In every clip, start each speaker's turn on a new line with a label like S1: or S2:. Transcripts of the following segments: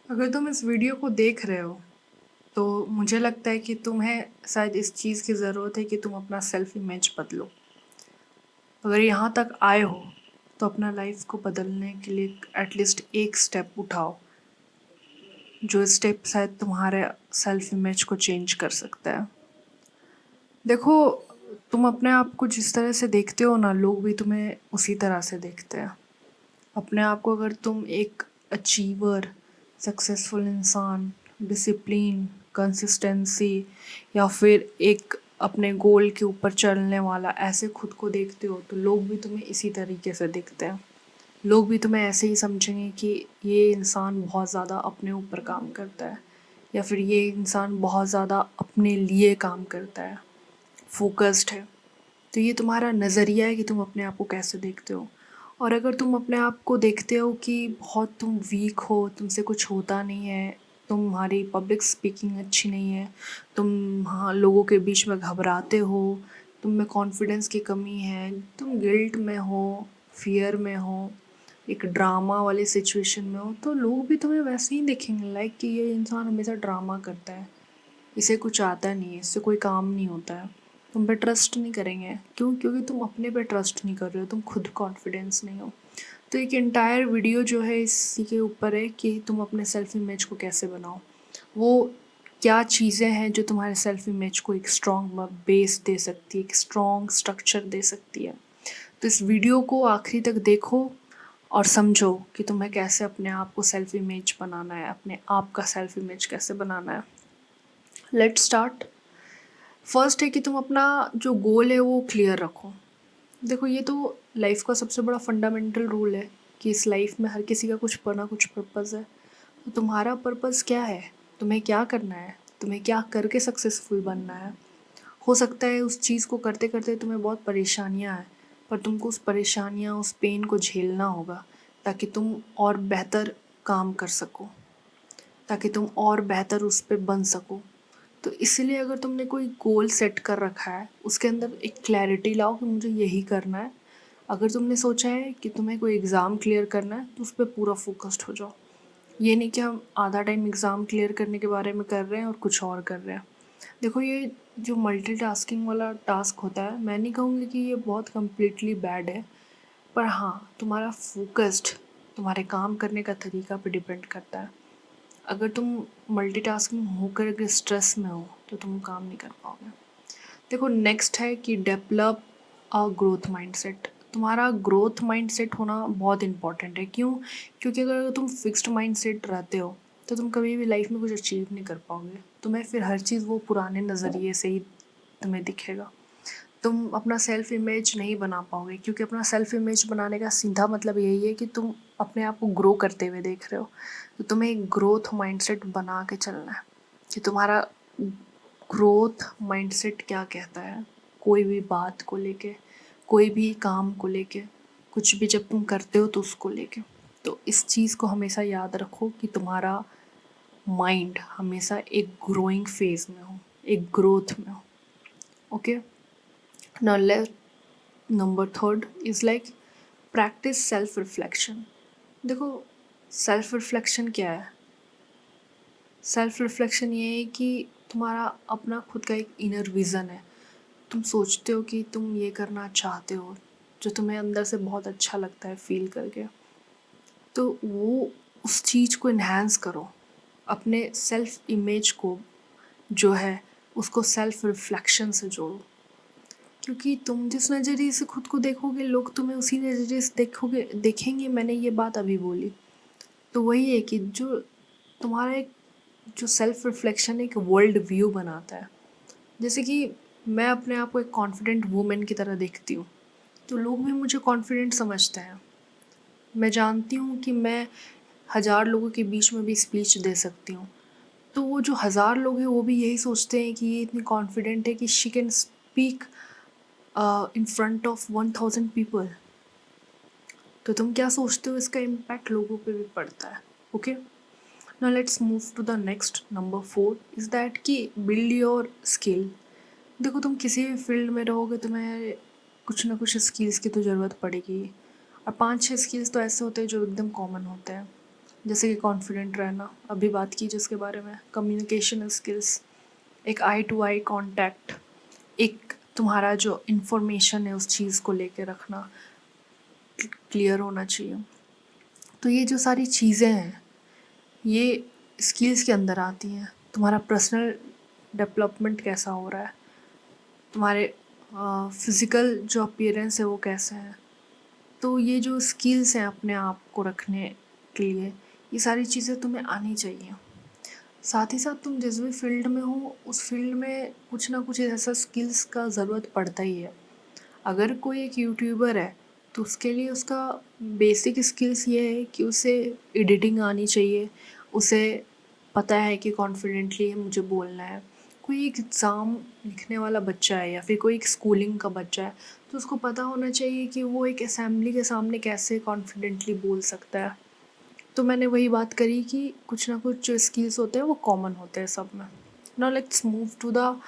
S1: अगर तुम इस वीडियो को देख रहे हो तो मुझे लगता है कि तुम्हें शायद इस चीज़ की ज़रूरत है कि तुम अपना सेल्फ इमेज बदलो। अगर यहाँ तक आए हो तो अपना लाइफ को बदलने के लिए एटलीस्ट एक स्टेप उठाओ, जो स्टेप शायद तुम्हारे सेल्फ इमेज को चेंज कर सकता है। देखो, तुम अपने आप को जिस तरह से देखते हो ना, लोग भी तुम्हें उसी तरह से देखते हैं। अपने आप को अगर तुम एक अचीवर, सक्सेसफुल इंसान, डिसिप्लिन, कंसिस्टेंसी या फिर एक अपने गोल के ऊपर चलने वाला ऐसे खुद को देखते हो तो लोग भी तुम्हें इसी तरीके से देखते हैं। लोग भी तुम्हें ऐसे ही समझेंगे कि ये इंसान बहुत ज़्यादा अपने ऊपर काम करता है या फिर ये इंसान बहुत ज़्यादा अपने लिए काम करता है, फोकस्ड है। तो ये तुम्हारा नज़रिया है कि तुम अपने आप को कैसे देखते हो। और अगर तुम अपने आप को देखते हो कि बहुत तुम वीक हो, तुमसे कुछ होता नहीं है, तुम्हारी पब्लिक स्पीकिंग अच्छी नहीं है, तुम हाँ लोगों के बीच में घबराते हो, तुम में कॉन्फिडेंस की कमी है, तुम गिल्ट में हो, फियर में हो, एक ड्रामा वाली सिचुएशन में हो, तो लोग भी तुम्हें वैसे ही देखेंगे, लाइक कि ये इंसान हमेशा ड्रामा करता है, इसे कुछ आता नहीं है, इससे कोई काम नहीं होता है, तुम पे ट्रस्ट नहीं करेंगे। क्यों? क्योंकि तुम अपने पे ट्रस्ट नहीं कर रहे हो, तुम खुद कॉन्फिडेंस नहीं हो। तो एक एंटायर वीडियो जो है इसी के ऊपर है कि तुम अपने सेल्फ इमेज को कैसे बनाओ। वो क्या चीज़ें हैं जो तुम्हारे सेल्फ इमेज को एक स्ट्रॉन्ग बेस दे सकती है, एक स्ट्रॉन्ग स्ट्रक्चर दे सकती है। तो इस वीडियो को आखिरी तक देखो और समझो कि तुम्हें कैसे अपने आप को सेल्फ इमेज बनाना है, अपने आप का सेल्फ इमेज कैसे बनाना है। Let's start. फर्स्ट है कि तुम अपना जो गोल है वो क्लियर रखो। देखो, ये तो लाइफ का सबसे बड़ा फंडामेंटल रूल है कि इस लाइफ में हर किसी का कुछ ना कुछ पर्पज़ है। तो तुम्हारा पर्पज़ क्या है? तुम्हें क्या करना है? तुम्हें क्या करके सक्सेसफुल बनना है? हो सकता है उस चीज़ को करते करते तुम्हें बहुत परेशानियाँ आए, पर तुमको उस परेशानियाँ, उस पेन को झेलना होगा ताकि तुम और बेहतर काम कर सको, ताकि तुम और बेहतर उस पे बन सको। तो इसलिए अगर तुमने कोई गोल सेट कर रखा है, उसके अंदर एक क्लैरिटी लाओ कि मुझे यही करना है। अगर तुमने सोचा है कि तुम्हें कोई एग्ज़ाम क्लियर करना है तो उस पर पूरा फोकस्ड हो जाओ। ये नहीं कि हम आधा टाइम एग्ज़ाम क्लियर करने के बारे में कर रहे हैं और कुछ और कर रहे हैं। देखो, ये जो मल्टीटास्किंग वाला टास्क होता है, मैं नहीं कहूँगी कि ये बहुत कम्प्लीटली बैड है, पर हाँ, तुम्हारा फोकस्ड तुम्हारे काम करने का तरीका पे डिपेंड करता है। अगर तुम मल्टीटास्किंग होकर अगर स्ट्रेस में हो तो तुम काम नहीं कर पाओगे। देखो, नेक्स्ट है कि डेवलप अ ग्रोथ माइंडसेट। तुम्हारा ग्रोथ माइंडसेट होना बहुत इंपॉर्टेंट है। क्यों? क्योंकि अगर तुम फिक्स्ड माइंडसेट रहते हो तो तुम कभी भी लाइफ में कुछ अचीव नहीं कर पाओगे। तुम्हें फिर हर चीज़ वो पुराने नज़रिए से ही तुम्हें दिखेगा। तुम अपना सेल्फ इमेज नहीं बना पाओगे, क्योंकि अपना सेल्फ इमेज बनाने का सीधा मतलब यही है कि तुम अपने आप को ग्रो करते हुए देख रहे हो। तो तुम्हें एक ग्रोथ माइंडसेट बना के चलना है कि तुम्हारा ग्रोथ माइंडसेट क्या कहता है, कोई भी बात को लेके, कोई भी काम को लेके, कुछ भी जब तुम करते हो तो उसको लेके। तो इस चीज़ को हमेशा याद रखो कि तुम्हारा माइंड हमेशा एक ग्रोइंग फेज में हो, एक ग्रोथ में हो। Okay, now let number third is like practice self reflection. देखो, सेल्फ रिफ्लेक्शन क्या है? सेल्फ रिफ्लेक्शन ये है कि तुम्हारा अपना खुद का एक इनर विज़न है। तुम सोचते हो कि तुम ये करना चाहते हो, जो तुम्हें अंदर से बहुत अच्छा लगता है फील करके। तो वो उस चीज़ को इन्हेंस करो, अपने सेल्फ इमेज को जो है उसको सेल्फ रिफ्लेक्शन से जोड़ो। क्योंकि तुम जिस नज़रिए से खुद को देखोगे, लोग तुम्हें उसी नज़रिए से देखेंगे। मैंने ये बात अभी बोली। तो वही है कि जो तुम्हारा एक जो सेल्फ रिफ्लेक्शन एक वर्ल्ड व्यू बनाता है। जैसे कि मैं अपने आप को एक कॉन्फिडेंट वूमेन की तरह देखती हूँ, तो लोग भी मुझे कॉन्फिडेंट समझते हैं। मैं जानती हूँ कि मैं 1000 लोगों के बीच में भी स्पीच दे सकती हूँ। तो वो जो 1000 लोग हैं वो भी यही सोचते हैं कि ये इतनी कॉन्फिडेंट है कि she can speak in front of 1000 people. तो तुम क्या सोचते हो, इसका इम्पैक्ट लोगों पे भी पड़ता है। Okay, now let's move to the next number 4 is that कि बिल्ड योर स्किल। देखो, तुम किसी भी फील्ड में रहोगे तुम्हें कुछ ना कुछ स्किल्स की तो ज़रूरत पड़ेगी। और 5-6 स्किल्स तो ऐसे होते हैं जो एकदम कॉमन होते हैं। जैसे कि कॉन्फिडेंट रहना, अभी बात की जिसके बारे में, कम्युनिकेशन स्किल्स, एक आई टू आई कांटेक्ट, एक तुम्हारा जो इन्फॉर्मेशन है उस चीज़ को लेके रखना क्लियर होना चाहिए। तो ये जो सारी चीज़ें हैं ये स्किल्स के अंदर आती हैं। तुम्हारा पर्सनल डेवलपमेंट कैसा हो रहा है, तुम्हारे फिज़िकल जो अपीयरेंस है वो कैसे है। तो ये जो स्किल्स हैं अपने आप को रखने के लिए, ये सारी चीज़ें तुम्हें आनी चाहिए। साथ ही साथ तुम जिस भी फील्ड में हो उस फील्ड में कुछ ना कुछ ऐसा स्किल्स का ज़रूरत पड़ता ही है। अगर कोई एक यूट्यूबर है तो उसके लिए उसका बेसिक स्किल्स ये है कि उसे एडिटिंग आनी चाहिए, उसे पता है कि कॉन्फिडेंटली मुझे बोलना है। कोई एक एग्ज़ाम लिखने वाला बच्चा है या फिर कोई एक स्कूलिंग का बच्चा है तो उसको पता होना चाहिए कि वो एक असेंबली के सामने कैसे कॉन्फिडेंटली बोल सकता है। तो मैंने वही बात करी कि कुछ ना कुछ जो स्किल्स होते हैं वो कॉमन होते हैं सब में। Now let's move to the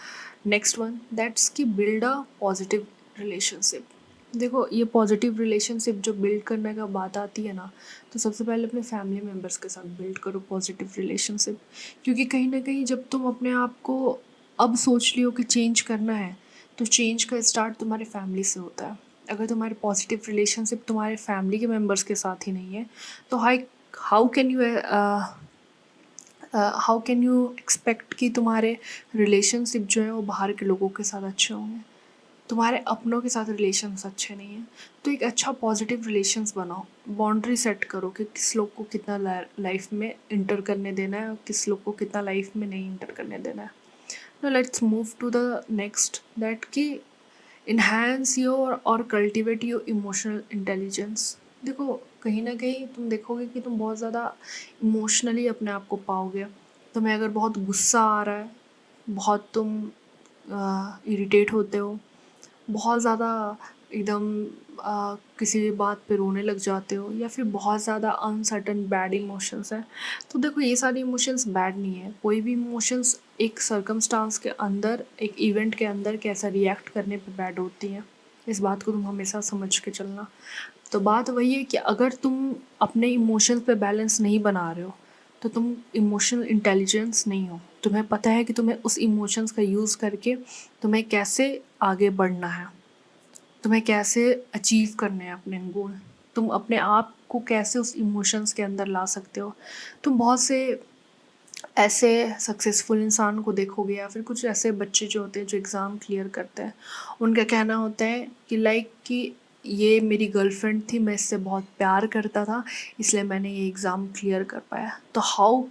S1: next one, that's कि बिल्ड अ पॉजिटिव रिलेशनशिप। देखो ये पॉजिटिव रिलेशनशिप जो बिल्ड करने का बात आती है ना, तो सबसे पहले अपने फैमिली मेम्बर्स के साथ बिल्ड करो पॉजिटिव रिलेशनशिप। क्योंकि कहीं ना कहीं जब तुम अपने आप को अब सोच लियो कि चेंज करना है तो चेंज का स्टार्ट तुम्हारे फैमिली से होता है। अगर तुम्हारे पॉजिटिव रिलेशनशिप तुम्हारे फैमिली के मेम्बर्स के साथ ही नहीं है तो how can you how can you expect कि तुम्हारे रिलेशनशिप जो है वो बाहर के लोगों के साथ अच्छे होंगे। तुम्हारे अपनों के साथ रिलेशन्स अच्छे नहीं हैं तो एक अच्छा पॉजिटिव रिलेशंस बनाओ। बाउंड्री सेट करो कि किस लोग को कितना लाइफ में इंटर करने देना है और किस लोग को कितना लाइफ में नहीं इंटर करने देना है। Now let's move to the next, that कि enhance your और cultivate your emotional intelligence। देखो कहीं ना कहीं तुम देखोगे कि तुम बहुत ज़्यादा इमोशनली अपने आप को पाओगे। तुम्हें अगर बहुत गुस्सा आ रहा है, बहुत तुम इरिटेट होते हो, बहुत ज़्यादा एकदम किसी भी बात पे रोने लग जाते हो या फिर बहुत ज़्यादा अनसर्टन बैड इमोशंस हैं, तो देखो ये सारे इमोशंस बैड नहीं है। कोई भी इमोशंस एक सर्कमस्टांस के अंदर, एक इवेंट के अंदर कैसा रिएक्ट करने पे बैड होती हैं। इस बात को तुम हमेशा समझ के चलना। तो बात वही है कि अगर तुम अपने इमोशंस पे बैलेंस नहीं बना रहे हो तो तुम इमोशनल इंटेलिजेंस नहीं हो। तुम्हें पता है कि तुम्हें उस इमोशंस का यूज़ करके तुम्हें कैसे आगे बढ़ना है, तुम्हें कैसे अचीव करने हैं अपने गोल, तुम अपने आप को कैसे उस इमोशंस के अंदर ला सकते हो। तुम बहुत से ऐसे सक्सेसफुल इंसान को देखोगे या फिर कुछ ऐसे बच्चे जो होते हैं जो एग्ज़ाम क्लियर करते हैं, उनका कहना होता है कि लाइक कि ये मेरी गर्लफ्रेंड थी, मैं इससे बहुत प्यार करता था इसलिए मैंने ये एग्ज़ाम क्लियर कर पाया। तो हाउ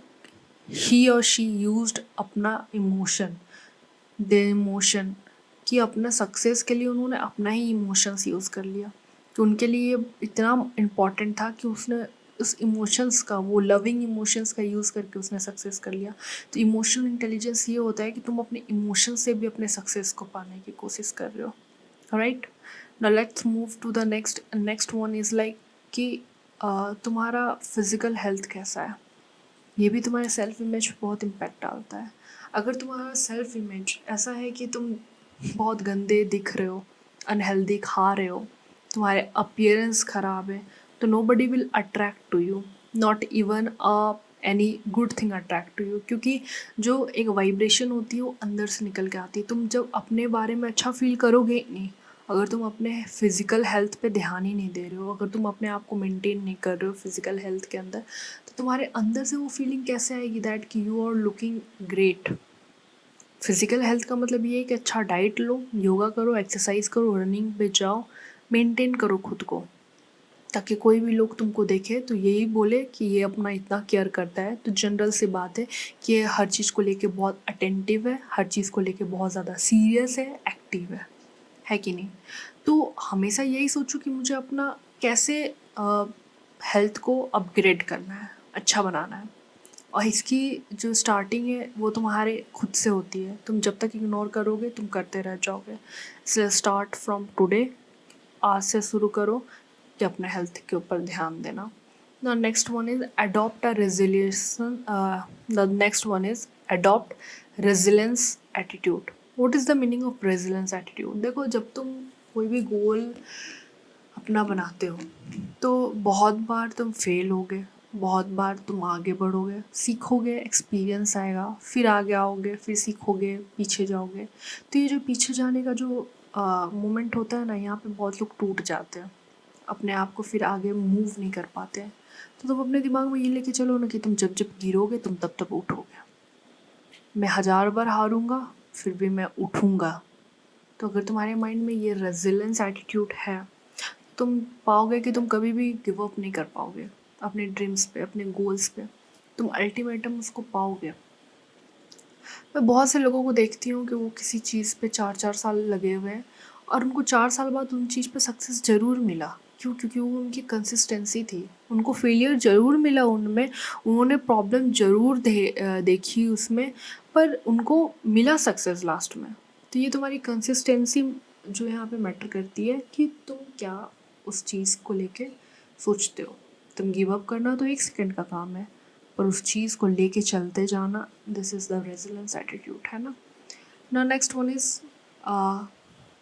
S1: ही और शी यूज्ड अपना इमोशन, द इमोशन, कि अपना सक्सेस के लिए उन्होंने अपना ही इमोशंस यूज़ कर लिया। तो उनके लिए इतना इम्पॉर्टेंट था कि उसने उस इमोशंस का, वो लविंग इमोशंस का यूज़ करके उसने सक्सेस कर लिया। तो इमोशनल इंटेलिजेंस ये होता है कि तुम अपने इमोशन से भी अपने सक्सेस को पाने की कोशिश कर रहे हो। Right, now let's move to the next one is like कि तुम्हारा फिज़िकल हेल्थ कैसा है। ये भी तुम्हारे सेल्फ इमेज पे बहुत इम्पैक्ट डालता है। अगर तुम्हारा सेल्फ इमेज ऐसा है कि तुम बहुत गंदे दिख रहे हो, अनहेल्दी खा रहे हो, तुम्हारे अपीयरेंस ख़राब है, तो nobody will attract to you, not even any good thing attract to you. क्योंकि जो एक वाइब्रेशन होती है वो अंदर से निकल के आती है। तुम जब अपने बारे में अच्छा फील करोगे नहीं, अगर तुम अपने फिज़िकल हेल्थ पे ध्यान ही नहीं दे रहे हो, अगर तुम अपने आप को मेंटेन नहीं कर रहे हो फिज़िकल हेल्थ के अंदर, तो तुम्हारे अंदर से वो फीलिंग कैसे आएगी दैट कि you are looking great. Physical health का मतलब ये है कि अच्छा डाइट लो, योगा करो, एक्सरसाइज करो, रनिंग पे जाओ, मेंटेन करो खुद को, ताकि कोई भी लोग तुमको देखे तो यही बोले कि ये अपना इतना केयर करता है। तो जनरल सी बात है कि ये हर चीज़ को लेके बहुत अटेंटिव है, हर चीज़ को लेके बहुत ज़्यादा सीरियस है, एक्टिव है कि नहीं। तो हमेशा यही सोचो कि मुझे अपना कैसे हेल्थ को अपग्रेड करना है, अच्छा बनाना है। और इसकी जो स्टार्टिंग है वो तुम्हारे खुद से होती है। तुम जब तक इग्नोर करोगे तुम करते रह जाओगे। इसलिए स्टार्ट फ्रॉम टुडे, आज से शुरू करो कि अपने हेल्थ के ऊपर ध्यान देना। The next one is adopt a resilience the next one is adopt resilience attitude. What is the meaning of resilience attitude. देखो जब तुम कोई भी गोल अपना बनाते हो तो बहुत बार तुम फेल होगे, बहुत बार तुम आगे बढ़ोगे, सीखोगे, एक्सपीरियंस आएगा, फिर आगे आओगे, फिर सीखोगे, पीछे जाओगे। तो ये जो पीछे जाने का जो मोमेंट होता है ना, यहाँ पे बहुत लोग टूट जाते हैं, अपने आप को फिर आगे मूव नहीं कर पाते हैं। तो तुम अपने दिमाग में ये लेके चलो ना कि तुम जब जब गिरोगे तुम तब तब उठोगे। मैं 1000 बार हारूंगा फिर भी मैं उठूंगा। तो अगर तुम्हारे माइंड में ये रेजिलेंस एटीट्यूड है, तुम पाओगे कि तुम कभी भी गिव अप नहीं कर पाओगे अपने ड्रीम्स पे, अपने गोल्स पे। तुम अल्टीमेटम उसको पाओगे। मैं बहुत से लोगों को देखती हूँ कि वो किसी चीज़ पे 4-4 साल लगे हुए हैं और उनको 4 साल बाद उन चीज़ पे सक्सेस ज़रूर मिला। क्यों? क्योंकि वो उनकी कंसिस्टेंसी थी। उनको फेलियर ज़रूर मिला उनमें, उन्होंने प्रॉब्लम ज़रूर देखी उसमें, पर उनको मिला सक्सेस लास्ट में। तो ये तुम्हारी कंसिस्टेंसी जो यहाँ पे मैटर करती है कि तुम क्या उस चीज़ को लेके सोचते हो। तुम गिव अप करना तो 1 सेकंड का काम है, पर उस चीज़ को लेके चलते जाना, this is the resilience attitude, है ना। ना next one is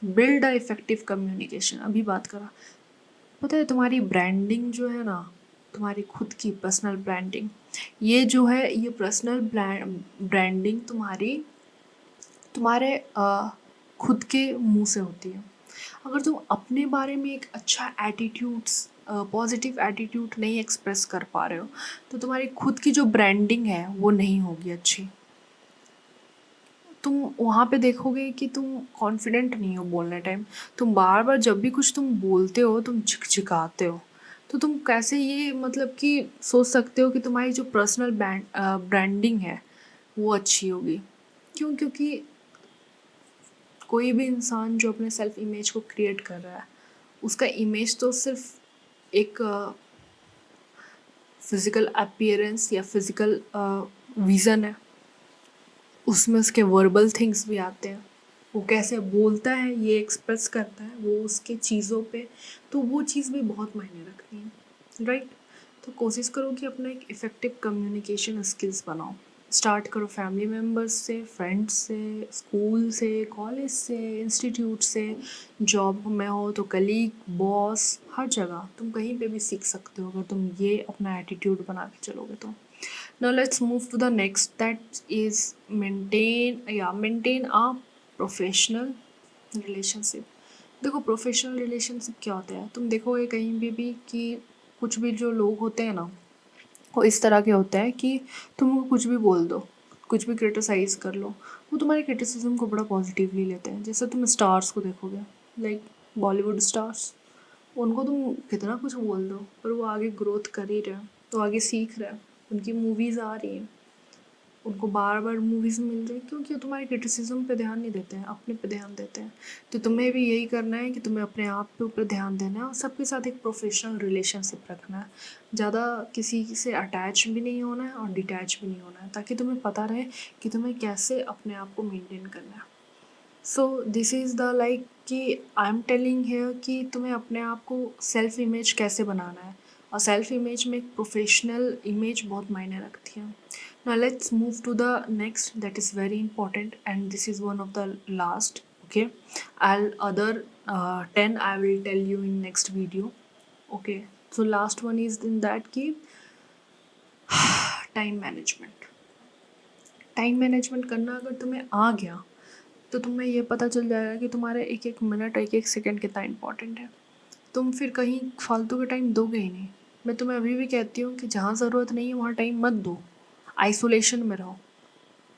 S1: build a effective communication. अभी बात करा, पता है तुम्हारी ब्रांडिंग जो है ना, तुम्हारी खुद की पर्सनल ब्रांडिंग, ये जो है ये पर्सनल ब्रांडिंग तुम्हारे खुद के मुंह से होती है। अगर तुम अपने बारे में एक अच्छा एटीट्यूड्स पॉजिटिव एटीट्यूड नहीं एक्सप्रेस कर पा रहे हो, तो तुम्हारी खुद की जो ब्रांडिंग है वो नहीं होगी अच्छी। तुम वहाँ पे देखोगे कि तुम कॉन्फिडेंट नहीं हो बोलने टाइम। तुम बार बार जब भी कुछ तुम बोलते हो तुम झिकझिकाते हो। तो तुम कैसे ये मतलब कि सोच सकते हो कि तुम्हारी जो पर्सनल ब्रांडिंग है वो अच्छी होगी। क्यों? क्योंकि कोई भी इंसान जो अपने सेल्फ इमेज को क्रिएट कर रहा है, उसका इमेज तो सिर्फ एक फिज़िकल अपीयरेंस या फिज़िकल विज़न है। उसमें उसके वर्बल थिंग्स भी आते हैं, वो कैसे बोलता है ये एक्सप्रेस करता है वो उसके चीज़ों पे, तो वो चीज़ भी बहुत मायने रखती है, राइट। तो कोशिश करो कि अपना एक इफ़ेक्टिव कम्युनिकेशन स्किल्स बनाओ। स्टार्ट करो फैमिली मेम्बर्स से, फ्रेंड्स से, स्कूल से, कॉलेज से, इंस्टीट्यूट से। जॉब में हो तो कलीग, बॉस, हर जगह तुम कहीं पे भी सीख सकते हो अगर तुम ये अपना एटीट्यूड बना के चलोगे तो। Now let's move to the next, that is maintain a professional relationship. देखो प्रोफेशनल रिलेशनशिप क्या होता है, तुम देखोगे कहीं भी कि कुछ भी जो लोग होते हैं ना, वो इस तरह के होते हैं कि तुम उनको कुछ भी बोल दो, कुछ भी क्रिटिसाइज़ कर लो, वो तुम्हारे क्रिटिसिज्म को बड़ा पॉजिटिवली लेते हैं। जैसे तुम स्टार्स को देखोगे, लाइक बॉलीवुड स्टार्स, उनको तुम कितना कुछ बोल दो पर वो आगे ग्रोथ कर ही रहे हैं, तो आगे सीख रहे हैं, उनकी मूवीज़ आ रही हैं, उनको बार बार मूवीज़ मिल रही है, क्योंकि वो तुम्हारे क्रिटिसिज्म पे ध्यान नहीं देते हैं, अपने पे ध्यान देते हैं। तो तुम्हें भी यही करना है कि तुम्हें अपने आप पे ऊपर ध्यान देना है और सबके साथ एक प्रोफेशनल रिलेशनशिप रखना है। ज़्यादा किसी से अटैच भी नहीं होना है और डिटैच भी नहीं होना है, ताकि तुम्हें पता रहे कि तुम्हें कैसे अपने आप को मेंटेन करना है। सो दिस इज़ द लाइक कि आई एम टेलिंग हेयर कि तुम्हें अपने आप को सेल्फ इमेज कैसे बनाना है, और सेल्फ इमेज में एक प्रोफेशनल इमेज बहुत मायने रखती है। Now let's move to the next, that is very important and this is one of the last, okay. I'll other 10 I will tell you in next video, okay। so last one is in that कि time management. Time management करना अगर तुम्हें आ गया तो तुम्हें ये पता चल जाएगा कि तुम्हारे एक एक मिनट, एक एक सेकंड कितना इंपॉर्टेंट है। तुम फिर कहीं फालतू का टाइम दोगे ही नहीं। मैं तुम्हें अभी भी कहती हूँ कि जहाँ ज़रूरत नहीं है वहाँ टाइम मत दो, आइसोलेशन में रहो।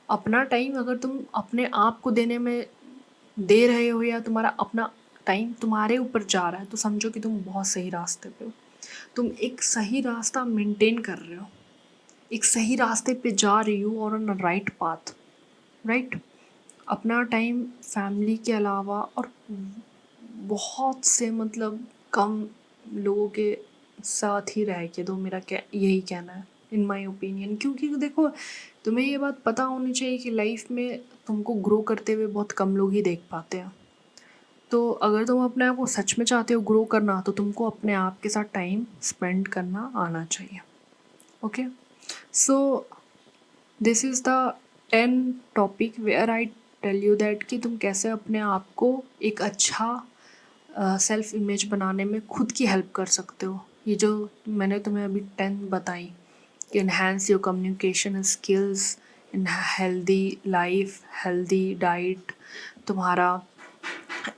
S1: अपना टाइम अगर तुम अपने आप को देने में दे रहे हो या तुम्हारा अपना टाइम तुम्हारे ऊपर जा रहा है, तो समझो कि तुम बहुत सही रास्ते पे हो। तुम एक सही रास्ता मेंटेन कर रहे हो, एक सही रास्ते पे जा रही हो और ऑन राइट पाथ, राइट। अपना टाइम फैमिली के अलावा और बहुत से मतलब कम लोगों के साथ ही रह के दो, मेरा क्या यही कहना है इन माय ओपिनियन। क्योंकि देखो तुम्हें ये बात पता होनी चाहिए कि लाइफ में तुमको ग्रो करते हुए बहुत कम लोग ही देख पाते हैं। तो अगर तुम अपने आप को सच में चाहते हो ग्रो करना, तो तुमको अपने आप के साथ टाइम स्पेंड करना आना चाहिए, okay. So this is the 10 topic where I tell you that कि तुम कैसे अपने आप को एक अच्छा सेल्फ इमेज बनाने में खुद की हेल्प कर सकते हो। ये जो मैंने तुम्हें अभी 10 बताई, enhance your communication skills in healthy life, healthy diet, तुम्हारा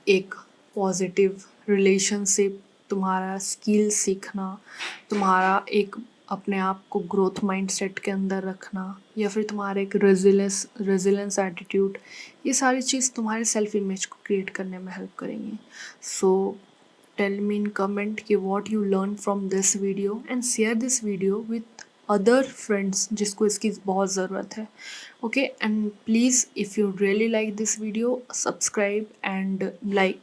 S1: एक पॉजिटिव रिलेशनशिप, तुम्हारा स्किल सीखना, तुम्हारा एक अपने आप को ग्रोथ माइंडसेट के अंदर रखना, या फिर तुम्हारा एक रेजिलेंस एटीट्यूड, ये सारी चीज़ तुम्हारे सेल्फ इमेज को क्रिएट करने में हेल्प करेंगी. So tell me in comment कि what you learn from this video and share this video with other friends जिसको इसकी बहुत ज़रूरत है. Okay, and please if you really like this video, subscribe and like.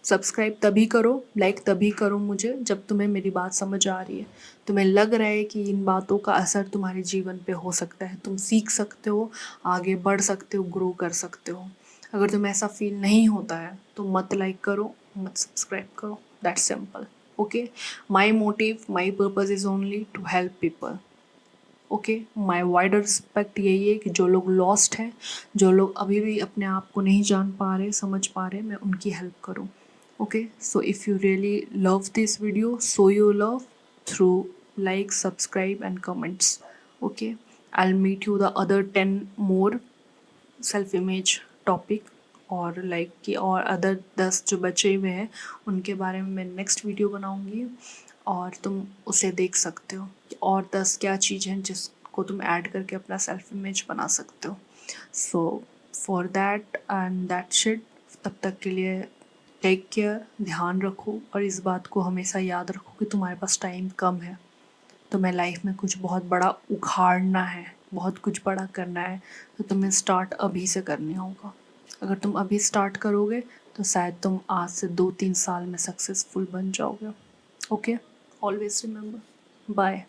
S1: Subscribe तभी करो, like तभी करो मुझे जब तुम्हें मेरी बात समझ आ रही है, तुम्हें लग रहा है कि इन बातों का असर तुम्हारे जीवन पे हो सकता है, तुम सीख सकते हो, आगे बढ़ सकते हो, ग्रो कर सकते हो. अगर तुम्हें ऐसा फील नहीं होता है तो मत लाइक करो, मत सब्सक्राइब करो. That's simple. Okay, my motive, my purpose is only to help people. Okay, my wider respect यही है कि जो लोग लॉस्ट हैं, जो लोग अभी भी अपने आप को नहीं जान पा रहे, समझ पा रहे, मैं उनकी हेल्प करूँ. Okay, so if you really love this video, so you love through like, subscribe and comments. Okay, I'll meet you the other 10 more self image topic, और लाइक कि और अदर 10 जो बचे हुए हैं उनके बारे में मैं नेक्स्ट वीडियो बनाऊंगी, और तुम उसे देख सकते हो कि और 10 क्या चीज़ हैं जिसको तुम ऐड करके अपना सेल्फ इमेज बना सकते हो. So for that and that shit, तब तक के लिए टेक केयर, ध्यान रखो, और इस बात को हमेशा याद रखो कि तुम्हारे पास टाइम कम है. तुम्हें लाइफ में कुछ बहुत बड़ा उखाड़ना है, बहुत कुछ बड़ा करना है, तो तुम्हें स्टार्ट अभी से करनी होगा. अगर तुम अभी स्टार्ट करोगे तो शायद तुम आज से 2-3 साल में सक्सेसफुल बन जाओगे. Okay, always remember. बाय.